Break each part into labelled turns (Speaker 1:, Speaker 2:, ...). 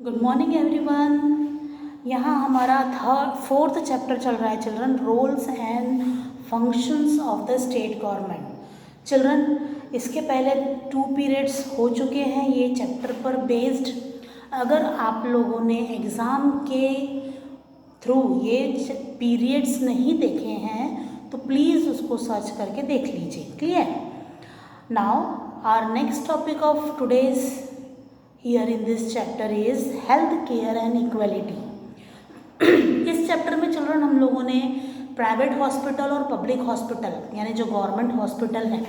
Speaker 1: Good morning everyone. यहाँ हमारा fourth chapter चल रहा है children, roles and functions of the state government. Children, इसके पहले 2 पीरियड्स हो चुके हैं ये चैप्टर पर बेस्ड। अगर आप लोगों ने एग्ज़ाम के थ्रू ये पीरियड्स नहीं देखे हैं तो प्लीज़ उसको सर्च करके देख लीजिए। Clear? Now our next topic of today's here in this chapter is health care and equality। इस चैप्टर में चिल्ड्रन हम लोगों ने प्राइवेट हॉस्पिटल और पब्लिक हॉस्पिटल यानी जो गवर्नमेंट हॉस्पिटल है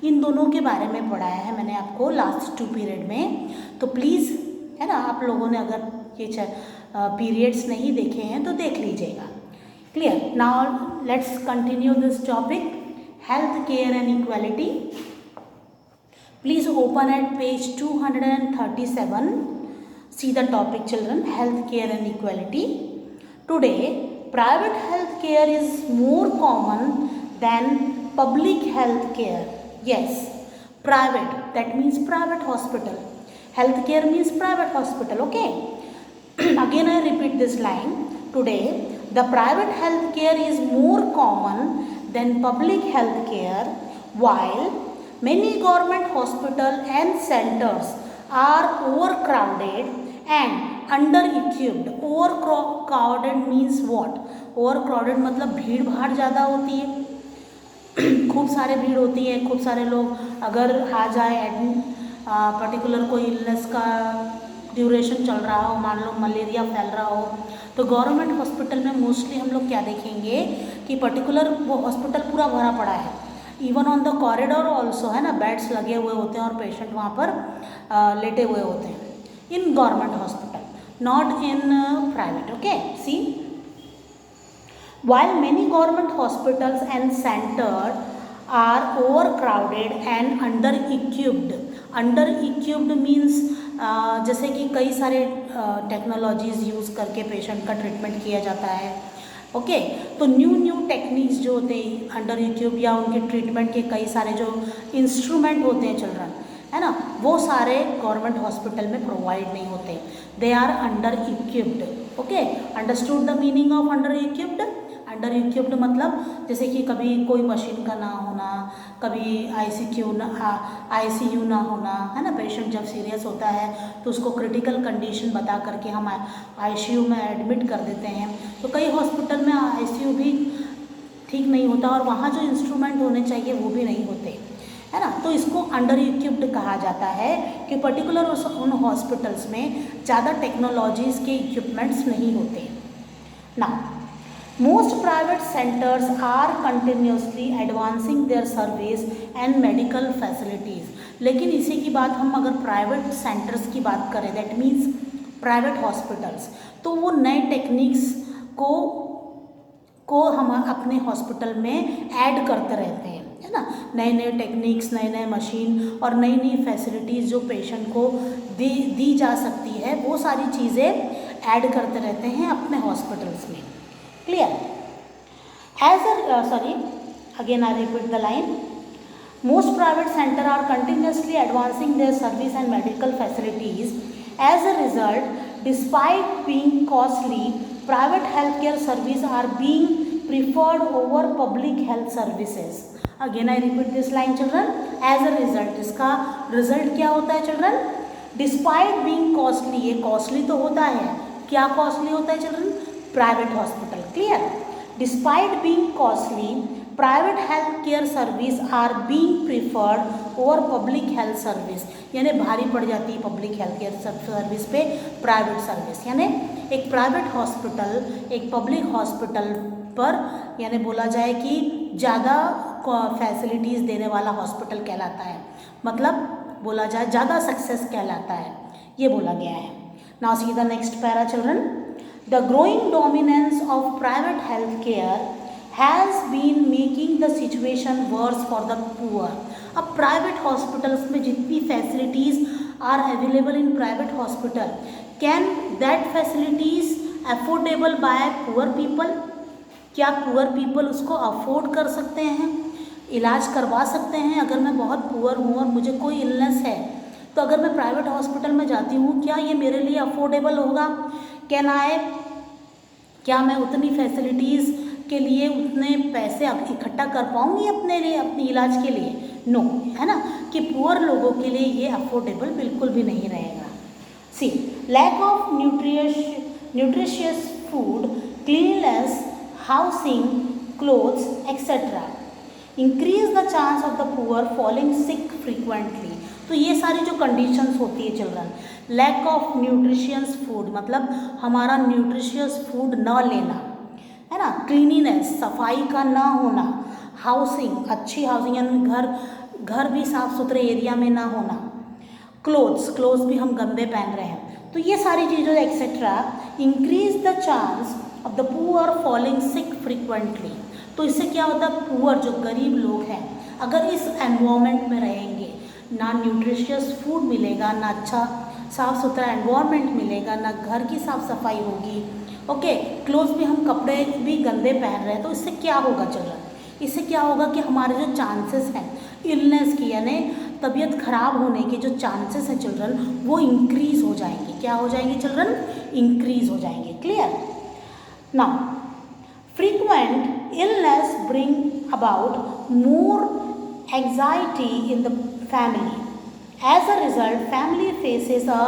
Speaker 1: इन दोनों के बारे में पढ़ाया है मैंने आपको लास्ट 2 पीरियड में। तो प्लीज़ है ना, आप लोगों ने अगर ये पीरियड्स नहीं देखे हैं तो देख लीजिएगा। Clear? Now let's continue this topic, health care and equality. Please open at page 237. See the topic children, health care and equality. Today, private health care is more common than public health care. Yes, private, that means private hospital. Health care means private hospital, okay? Again I repeat this line. Today, the private health care is more common than public health care, while many government hospitals and centers are overcrowded and under-equipped। Overcrowded means what? Overcrowded मतलब भीड़ भाड़ ज़्यादा होती है, खूब सारे भीड़ होती है, खूब सारे लोग अगर आ जाए पर्टिकुलर कोई इलनेस का ड्यूरेशन चल रहा हो, मान लो मलेरिया फैल रहा हो, तो गवर्नमेंट हॉस्पिटल में मोस्टली हम लोग क्या देखेंगे कि पर्टिकुलर वो हॉस्पिटल पूरा भरा पड़ा है। Even on the corridor also है ना, बेड्स लगे हुए होते हैं और पेशेंट वहाँ पर लेटे हुए होते हैं in government hospital, not in private. Okay, see, while many government hospitals and centers are overcrowded and under-equipped। under-equipped means जैसे कि कई सारे टेक्नोलॉजीज़ यूज़ करके पेशेंट का ट्रीटमेंट किया जाता है। ओके, तो न्यू टेक्निक्स जो होते हैं अंडर इक्विप या उनके ट्रीटमेंट के कई सारे जो इंस्ट्रूमेंट होते हैं चिल्ड्रन, है ना, वो सारे गवर्नमेंट हॉस्पिटल में प्रोवाइड नहीं होते। They are under equipped. Okay, understood the meaning of under equipped? Under equipped मतलब जैसे कि कभी कोई मशीन का ना होना, कभी आईसीयू ना होना, है ना, पेशेंट जब सीरियस होता है तो उसको क्रिटिकल कंडीशन बता करके हम आईसीयू में एडमिट कर देते हैं। तो कई हॉस्पिटल में आईसीयू भी ठीक नहीं होता और वहाँ जो इंस्ट्रूमेंट होने चाहिए वो भी नहीं होते, है ना। तो इसको अंडर इक्विप्ड कहा जाता है कि पर्टिकुलर उन हॉस्पिटल्स में ज़्यादा टेक्नोलॉजीज़ के इक्विपमेंट्स नहीं होते ना। Most private centers are continuously advancing their service and medical facilities। लेकिन इसी की बात हम अगर प्राइवेट सेंटर्स की बात करें, दैट मीन्स प्राइवेट हॉस्पिटल्स, तो वो नए टेक्निक्स को हम अपने हॉस्पिटल में ऐड करते रहते हैं, है ना। नए टेक्निक्स, नए मशीन और नई फैसिलिटीज़ जो पेशेंट को दी जा सकती है वो सारी चीज़ें ऐड करते रहते हैं अपने हॉस्पिटल्स में। Clear? Again I repeat the line. Most private centers are continuously advancing their service and medical facilities. As a result, despite being costly, private healthcare services are being preferred over public health services। Again I repeat this line children. As a result, इसका result क्या होता है children? Despite being costly, ये costly तो होता है, क्या costly होता है children? Private hospital. Clear? Despite being costly, private health care service are being preferred over public health service. यानी भारी पड़ जाती है पब्लिक हेल्थ केयर सर्विस पे प्राइवेट सर्विस। यानी एक प्राइवेट हॉस्पिटल एक पब्लिक हॉस्पिटल पर यानी बोला जाए कि ज़्यादा फैसिलिटीज़ देने वाला हॉस्पिटल कहलाता है, मतलब बोला जाए ज़्यादा सक्सेस कहलाता है, ये बोला गया है। Now see the next para children. The growing dominance of private health care has been making the situation worse for the poor। अब प्राइवेट हॉस्पिटल्स में जितनी facilities are available in private hospital, can that facilities affordable by poor people? क्या poor people उसको afford कर सकते हैं, इलाज करवा सकते हैं? अगर मैं बहुत पुअर हूँ और मुझे कोई इलनेस है तो अगर मैं प्राइवेट हॉस्पिटल में जाती हूँ, क्या ये मेरे लिए अफोर्डेबल होगा? क्या मैं उतनी फैसिलिटीज़ के लिए उतने पैसे इकट्ठा कर पाऊँगी अपने लिए, अपने इलाज के लिए? नो, है ना, कि पुअर लोगों के लिए ये अफोर्डेबल बिल्कुल भी नहीं रहेगा। See, lack of nutritious food, cleanliness, housing, clothes etcetera increase the chance of the poor falling sick frequently. तो ये सारी जो कंडीशंस होती है children, lack of nutritious food मतलब हमारा न्यूट्रिशियस फूड न लेना, है ना, क्लीनिनेस सफाई का ना होना, हाउसिंग अच्छी हाउसिंग यानी घर भी साफ सुथरे एरिया में ना होना, क्लोथ्स भी हम गंदे पहन रहे हैं, तो ये सारी चीज़ें etcetera increase the chance of the poor falling sick frequently. तो इससे क्या होता है, पुअर जो गरीब लोग हैं अगर इस एनवायरनमेंट में रहेंगे, ना न्यूट्रिशियस फूड मिलेगा, ना अच्छा साफ़ सुथरा एनवायरनमेंट मिलेगा, ना घर की साफ़ सफाई होगी, ओके, क्लोथ्स भी हम कपड़े भी गंदे पहन रहे हैं, तो इससे क्या होगा चिल्ड्रन, इससे क्या होगा कि हमारे जो चांसेस हैं इलनेस की यानी तबीयत खराब होने के जो चांसेस हैं चिल्ड्रन वो इंक्रीज़ हो जाएंगे। क्या हो जाएंगे चिल्ड्रन? इंक्रीज़ हो जाएंगे। Clear? Now frequent illness bring about more anxiety in the family. As a result, family faces a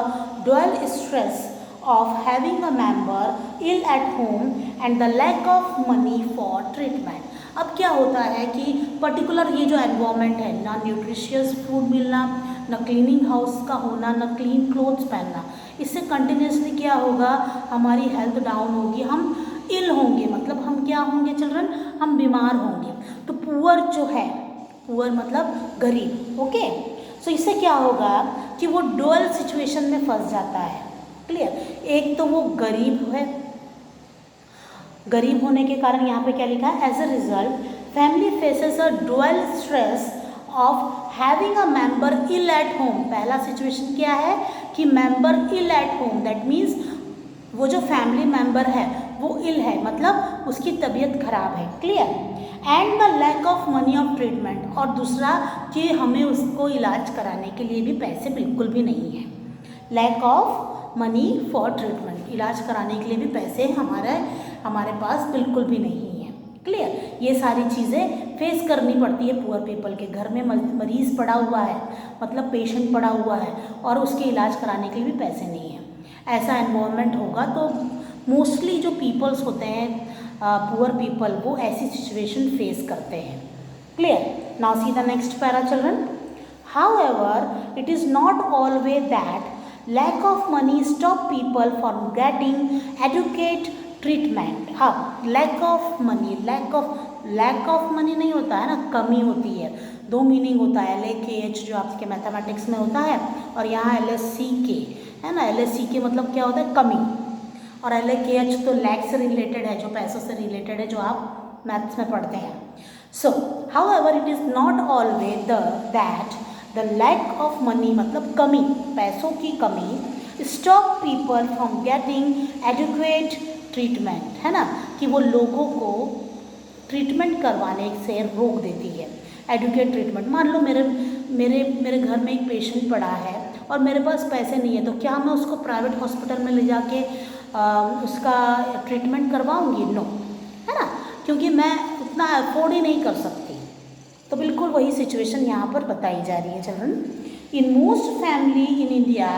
Speaker 1: dual stress of having a member ill at home and the lack of money for treatment. अब क्या होता है कि particular ये जो environment है, ना nutritious food मिलना, ना क्लीनिंग हाउस का होना, ना क्लीन क्लोथ्स पहनना, इससे कंटिन्यूसली क्या होगा, हमारी हेल्थ डाउन होगी, हम इल होंगे, मतलब हम क्या होंगे चिल्ड्रन, हम बीमार होंगे। तो पुअर जो है, पुअर मतलब गरीब, ओके, सो इससे क्या होगा कि वो डुअल सिचुएशन में फंस जाता है। क्लियर? एक तो वो गरीब है, गरीब होने के कारण यहाँ पे क्या लिखा है, as a result family faces a dual stress of having a member ill at home. पहला सिचुएशन क्या है कि member ill at home, that means वो जो फैमिली मेंबर है वो इल है, मतलब उसकी तबीयत खराब है। Clear? And the lack of money of treatment, और दूसरा कि हमें उसको इलाज कराने के लिए भी पैसे बिल्कुल भी नहीं है। Lack of money for treatment, इलाज कराने के लिए भी पैसे हमारे पास बिल्कुल भी नहीं है। क्लियर? ये सारी चीज़ें फेस करनी पड़ती है पुअर पीपल के। घर में मरीज़ पड़ा हुआ है, मतलब पेशेंट पड़ा हुआ है और उसके इलाज कराने के लिए भी पैसे नहीं है। ऐसा एनवायरनमेंट होगा तो मोस्टली जो पीपल्स होते हैं पुअर पीपल, वो ऐसी सिचुएशन फेस करते हैं। Clear? Now see the next para children. However it is not always that lack of money stop people from getting adequate treatment. हाँ, lack of money, lack of money नहीं होता है ना, कमी होती है। दो मीनिंग होता है, LAKH जो आपके मैथमेटिक्स में होता है, और यहाँ LSCK है ना। LSCK मतलब क्या होता है, कमी, और LAKH तो लैक से रिलेटेड है, जो पैसों से रिलेटेड है, जो आप मैथ्स में पढ़ते हैं। So however it is not always that the lack of money मतलब कमी, पैसों की कमी, stop people from getting adequate treatment, है ना, कि वो लोगों को ट्रीटमेंट करवाने से रोक देती है। एडुकेट ट्रीटमेंट, मान लो मेरे घर में एक पेशेंट पड़ा है और मेरे पास पैसे नहीं है, तो क्या मैं उसको प्राइवेट हॉस्पिटल में ले जाके उसका ट्रीटमेंट करवाऊंगी? नो, है ना, क्योंकि मैं उतना अफोर्ड ही नहीं कर सकती। तो बिल्कुल वही सिचुएशन यहाँ पर बताई जा रही है children. In most family in India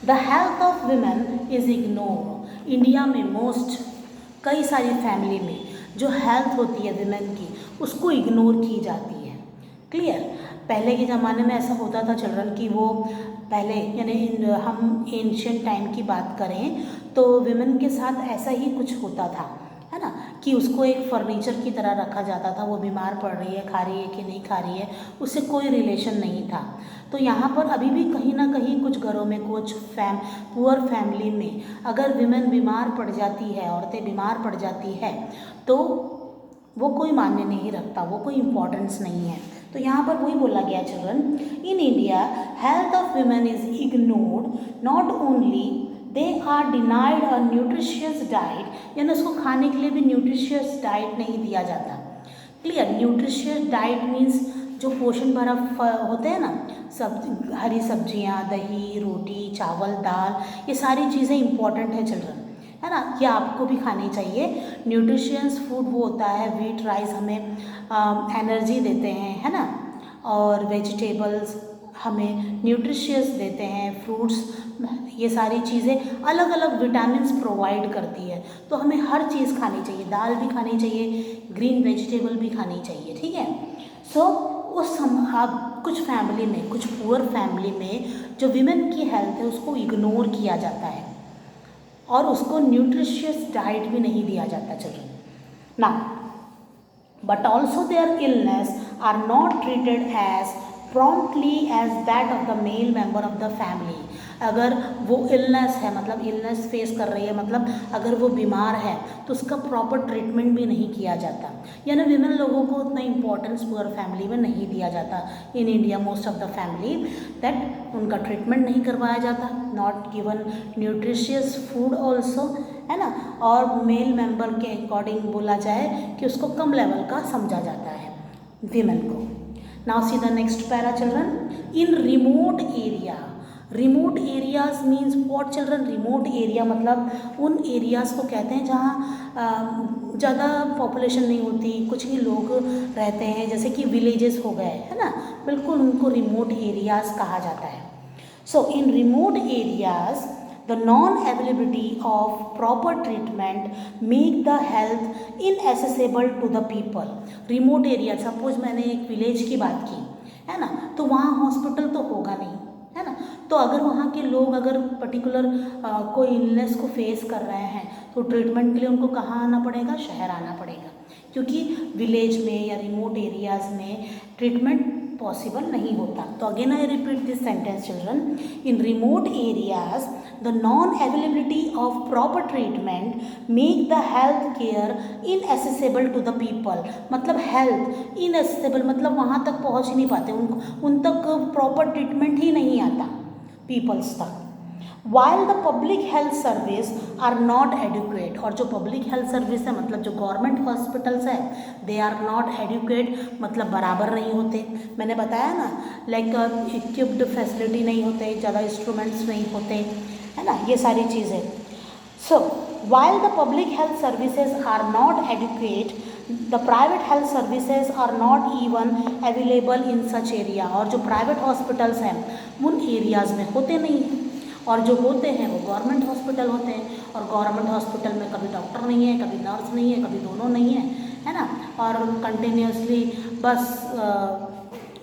Speaker 1: the health of women is ignore. India में कई सारी फैमिली में जो हेल्थ होती है वीमेन की, उसको इग्नोर की जाती है। क्लियर? पहले के ज़माने में ऐसा होता था चिल्ड्रन कि वो पहले यानी हम एंशियंट टाइम की बात करें तो वीमेन के साथ ऐसा ही कुछ होता था, है ना, कि उसको एक फर्नीचर की तरह रखा जाता था। वो बीमार पड़ रही है, खा रही है कि नहीं खा रही है, उससे कोई रिलेशन नहीं था। तो यहाँ पर अभी भी कहीं ना कहीं कुछ घरों में, कुछ पुअर फैमिली में अगर विमेन बीमार पड़ जाती है, औरतें बीमार पड़ जाती है, तो वो कोई मान्य नहीं रखता, वो कोई इम्पोर्टेंस नहीं है। तो यहाँ पर वही बोला गया children, in India health of women is ignored, not only they are denied a nutritious diet, यानी उसको खाने के लिए भी न्यूट्रिशियस डाइट नहीं दिया जाता। क्लियर? न्यूट्रिशियस डाइट मीन्स जो पोषण भरा होते हैं ना, हरी सब्जियाँ, दही, रोटी, चावल, दाल, ये सारी चीज़ें इंपॉर्टेंट है चिल्ड्रन, है ना, ये आपको भी खानी चाहिए। न्यूट्रिशियस फूड वो होता है, व्हीट, राइस हमें एनर्जी देते हैं, है ना, और वेजिटेबल्स हमें न्यूट्रिशियस देते हैं, फ्रूट्स, ये सारी चीज़ें अलग अलग विटामिन्स प्रोवाइड करती है। तो हमें हर चीज़ खानी चाहिए, दाल भी खानी चाहिए, ग्रीन वेजिटेबल भी खानी चाहिए, ठीक है। सो अब कुछ फैमिली में, कुछ पुअर फैमिली में जो विमेन की हेल्थ है उसको इग्नोर किया जाता है और उसको न्यूट्रिशियस डाइट भी नहीं दिया जाता चिल्ड्रन ना, but also their illness are not treated as promptly as that of the male member of the family। अगर वो इलनेस है, मतलब इलनेस फेस कर रही है, मतलब अगर वो बीमार है तो उसका प्रॉपर ट्रीटमेंट भी नहीं किया जाता, यानी विमेन लोगों को उतना इम्पोर्टेंस पुअर फैमिली में नहीं दिया जाता। In India most of the family that उनका ट्रीटमेंट नहीं करवाया जाता, not given nutritious food also, है ना, और मेल मेंबर के अकॉर्डिंग बोला जाए कि उसको कम लेवल का समझा जाता है विमेन को। Now see the next para children. In remote area, remote areas means what children? Remote area मतलब उन areas को कहते हैं जहाँ ज़्यादा population नहीं होती, कुछ ही लोग रहते हैं, जैसे कि villages हो गए, है ना, बिल्कुल उनको remote areas कहा जाता है। So in remote areas the non-availability of proper treatment make the health inaccessible to the people। remote area, suppose मैंने एक विलेज की बात की, है ना, तो वहाँ हॉस्पिटल तो होगा नहीं, है ना, तो अगर वहाँ के लोग अगर पर्टिकुलर कोई इलनेस को फेस कर रहे हैं तो ट्रीटमेंट के लिए उनको कहाँ आना पड़ेगा? शहर आना पड़ेगा, क्योंकि विलेज में या रिमोट एरियाज़ में ट्रीटमेंट पॉसिबल नहीं होता। तो again I repeat this sentence children, in remote areas the non availability of proper treatment make the health care inaccessible to the people. मतलब हेल्थ इनएसेसिबल मतलब वहाँ तक पहुँच ही नहीं पाते, उन तक प्रॉपर ट्रीटमेंट ही नहीं आता पीपल्स तक। While the public health service are not adequate, और जो पब्लिक हेल्थ सर्विस है मतलब जो गवर्नमेंट हॉस्पिटल्स है दे आर नॉट एडुकेट, मतलब बराबर नहीं होते। मैंने बताया ना, लाइक इक्विप्ड फैसिलिटी नहीं होते, ज़्यादा इंस्ट्रूमेंट्स नहीं होते, है ना, ये सारी चीज़ें। सो while the public health services are not adequate, the private health services are not even available in such area। और जो प्राइवेट हॉस्पिटल्स हैं उन एरियाज़ में होते नहीं हैं, और जो होते हैं वो गवर्नमेंट हॉस्पिटल होते हैं, और गवर्नमेंट हॉस्पिटल में कभी डॉक्टर नहीं है, कभी नर्स नहीं है, कभी दोनों नहीं है, है ना, और कंटिन्यूसली बस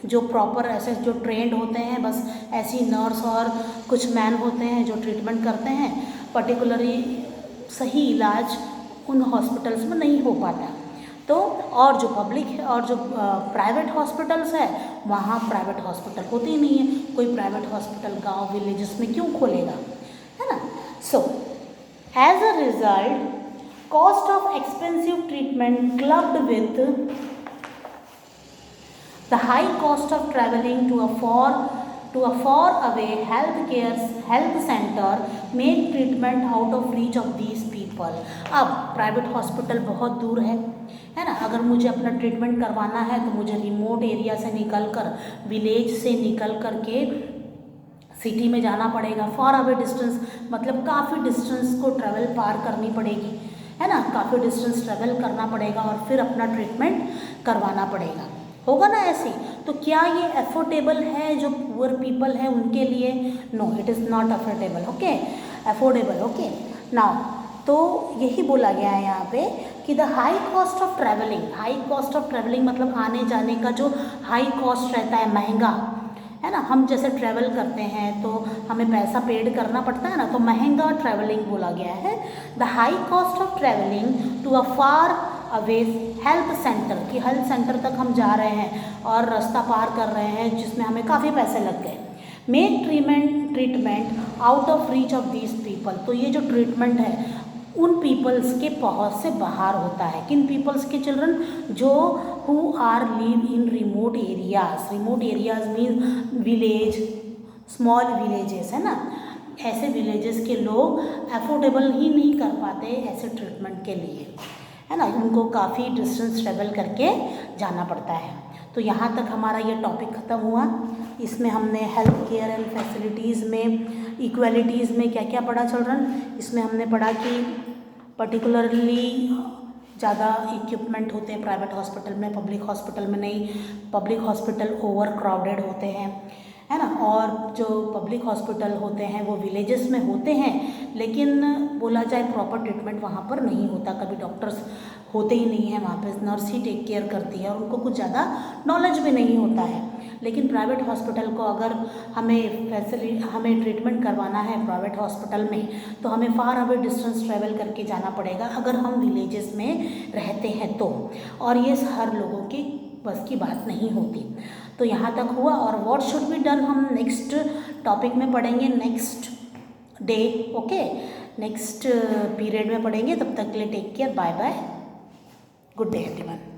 Speaker 1: जो प्रॉपर ऐसे जो ट्रेंड होते हैं बस ऐसी नर्स और कुछ मैन होते हैं जो ट्रीटमेंट करते हैं, पर्टिकुलरली सही इलाज उन हॉस्पिटल्स में नहीं हो पाता। तो और जो पब्लिक है और जो प्राइवेट हॉस्पिटल्स है वहाँ प्राइवेट हॉस्पिटल होते ही नहीं है, कोई प्राइवेट हॉस्पिटल गांव विलेजेस में क्यों खोलेगा, है ना। So as a result cost of expensive treatment clubbed with the high cost of travelling to a far away health centre make treatment out of reach of these people. अब private hospital बहुत दूर है ना, अगर मुझे अपना treatment करवाना है तो मुझे रिमोट एरिया से निकल कर, विलेज से निकल कर के सिटी में जाना पड़ेगा। फॉर अवे डिस्टेंस मतलब काफ़ी डिस्टेंस को ट्रैवल पार करनी पड़ेगी, है ना, काफ़ी डिस्टेंस ट्रैवल करना पड़ेगा और फिर अपना ट्रीटमेंट करवाना पड़ेगा, होगा ना ऐसे। तो क्या ये अफोर्डेबल है जो पुअर पीपल है उनके लिए? No, it is not affordable, okay, affordable, okay. Now तो यही बोला गया है यहाँ पे कि the high cost of travelling मतलब आने जाने का जो हाई कॉस्ट रहता है, महंगा, है ना, हम जैसे ट्रैवल करते हैं तो हमें पैसा पेड करना पड़ता है ना, तो महंगा ट्रैवलिंग बोला गया है। The high cost of travelling to a far away health centre, कि हेल्थ सेंटर तक हम जा रहे हैं और रास्ता पार कर रहे हैं जिसमें हमें काफ़ी पैसे लग गए। Make treatment out of reach of these people, तो ये जो ट्रीटमेंट है उन पीपल्स के पहुँच से बाहर होता है। किन पीपल्स के चिल्ड्रन? जो who are live in remote areas mean village, small villages, है ना, ऐसे विलेजेस के लोग अफोर्डेबल ही नहीं कर पाते ऐसे ट्रीटमेंट के लिए, है ना, उनको काफ़ी डिस्टेंस ट्रेवल करके जाना पड़ता है। तो यहाँ तक हमारा ये टॉपिक ख़त्म हुआ। इसमें हमने हेल्थ केयर एंड फैसिलिटीज़ में इक्वालिटीज़ में क्या क्या पढ़ा चिल्ड्रन। इसमें हमने पढ़ा कि पर्टिकुलरली ज़्यादा इक्विपमेंट होते हैं प्राइवेट हॉस्पिटल में, पब्लिक हॉस्पिटल में नहीं। पब्लिक हॉस्पिटल ओवर क्राउडेड होते हैं, है ना। और जो पब्लिक हॉस्पिटल होते हैं वो विलेजेस में होते हैं, लेकिन बोला जाए प्रॉपर ट्रीटमेंट वहाँ पर नहीं होता। कभी डॉक्टर्स होते ही नहीं हैं वहाँ पे, नर्स ही टेक केयर करती है और उनको कुछ ज़्यादा नॉलेज भी नहीं होता है। लेकिन प्राइवेट हॉस्पिटल को अगर हमें ट्रीटमेंट करवाना है प्राइवेट हॉस्पिटल में, तो हमें फार अवे डिस्टेंस ट्रैवल करके जाना पड़ेगा अगर हम विलेजेस में रहते हैं तो। और ये हर लोगों की बस की बात नहीं होती। तो यहाँ तक हुआ। और व्हाट शुड बी डन हम नेक्स्ट टॉपिक में पढ़ेंगे, next day, okay, next period में पढ़ेंगे। तब तक के लिए take care, bye bye, good day everyone.